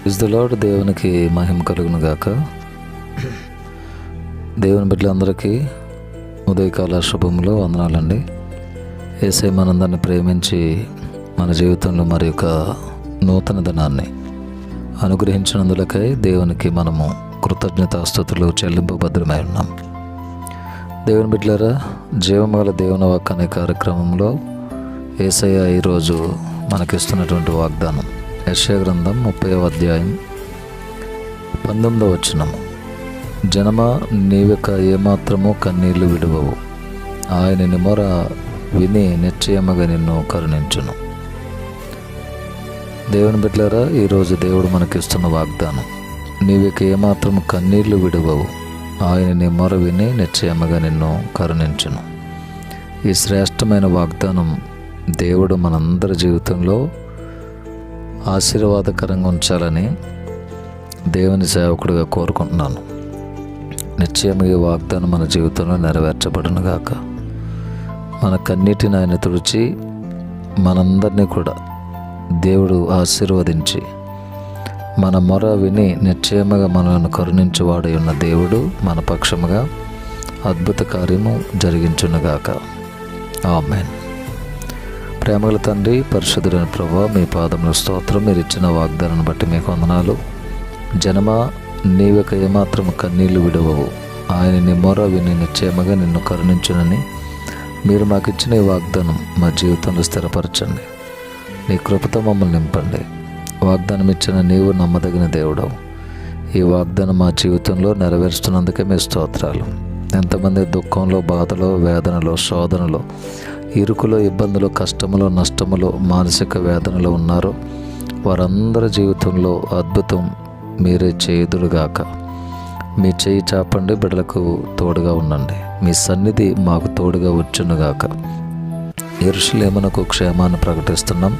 Praise the lord. దేవునికి మహిమ కలుగును గాక. దేవుని బిడ్డలందరికీ ఉదయకాల శుభములు వందనాలండి. యేసయ్య మనందరిని ప్రేమించి మన జీవితంలో మరి ఒక నూతన దినాన్ని అనుగ్రహించినందులకై దేవునికి మనము కృతజ్ఞతాస్తుతులు చెల్లింపబద్ధమై ఉన్నాం. దేవుని బిడ్డలారా, జీవముగల దేవుని వాక్కు అనే కార్యక్రమంలో యేసయ్య ఈరోజు మనకిస్తున్నటువంటి వాగ్దానం యెషయా గ్రంథం 30వ అధ్యాయం 19వ వచనము. జనమా, నీవెక ఏమాత్రము కన్నీళ్లు విడువవు, ఆయన నీ మొర విని నిశ్చయముగా నిన్ను కరుణించును. దేవుని బిడ్డలారా, ఈరోజు దేవుడు మనకిస్తున్న వాగ్దానం, నీవెక ఏమాత్రము కన్నీళ్లు విడువవు, ఆయన నీ మొర విని నిశ్చయముగా నిన్ను కరుణించును. ఈ శ్రేష్టమైన వాగ్దానం దేవుడు మనందరి జీవితంలో ఆశీర్వాదకరంగా ఉంచాలని దేవుని సేవకుడిగా కోరుకుంటున్నాను. నిశ్చయంగా ఈ వాగ్దానం మన జీవితంలో నెరవేర్చబడును గాక. మన కన్నీటిని ఆయన తుడిచి మనందరినీ కూడా దేవుడు ఆశీర్వదించి మన మొర విని నిశ్చయముగా మనల్ని కరుణించువాడై ఉన్న దేవుడు మన పక్షముగా అద్భుత కార్యము జరిగించునుగాక. ఆమేన్. ప్రేమగల తండ్రి, పరిశుద్ధుడైన ప్రభువా, మీ పాదముల స్తోత్రం. మీరు ఇచ్చిన వాగ్దానాన్ని బట్టి మీకు వందనాలు. జనమా, నీవెక ఏమాత్రము కన్నీళ్లు విడవవు, ఆయన నీ మొర విని నిశ్చయముగా నిన్ను కరుణించునని మీరు మాకు ఇచ్చిన ఈ వాగ్దానం మా జీవితంలో స్థిరపరచండి. నీ కృపతో మమ్మల్ని నింపండి. వాగ్దానం ఇచ్చిన నీవు నమ్మదగిన దేవుడవు. ఈ వాగ్దానం మా జీవితంలో నెరవేరుస్తున్నందుకే మీ స్తోత్రాలు. ఎంతమంది దుఃఖంలో, బాధలో, వేదనలో, శోధనలో, ఇరుకులో, ఇబ్బందులు, కష్టములో, నష్టములో, మానసిక వేదనలో ఉన్నారో వారందరి జీవితంలో అద్భుతం మీరే చేయుదురుగాక. మీ చేయి చాపండి, బిడ్డలకు తోడుగా ఉండండి. మీ సన్నిధి మాకు తోడుగా వచ్చునుగాక. యెరూషలేమునకు క్షేమాన్ని ప్రకటిస్తున్నాం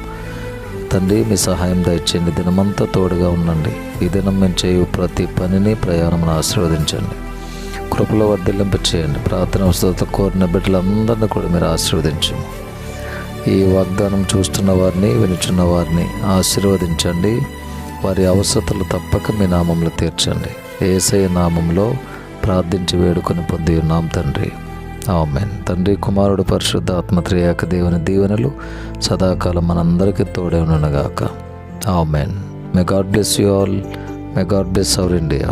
తండ్రి. మీ సహాయం దయచేయండి. దినమంతా తోడుగా ఉండండి. ఈ దినం మేము చేయు ప్రతి పనిని, ప్రయాణమును ఆశీర్వదించండి. కృపలో వర్ధిల్లింప చేయండి. ప్రార్థన అవసరత కోరిన బిడ్డలందరినీ కూడా మీరు ఆశీర్వదించండి. ఈ వాగ్దానం చూస్తున్న వారిని, వినుచున్న వారిని ఆశీర్వదించండి. వారి అవసరతలు తప్పక మీ నామంలో తీర్చండి. యేసయ్య నామంలో ప్రార్థించి వేడుకొని పొంది ఉన్నాం తండ్రి. ఆమేన్. తండ్రి, కుమారుడు, పరిశుద్ధ ఆత్మ త్రియేక దేవుని దీవెనలు సదాకాలం మనందరికీ తోడే ఉండునుగాక. Amen. May God bless you all. May God bless our India.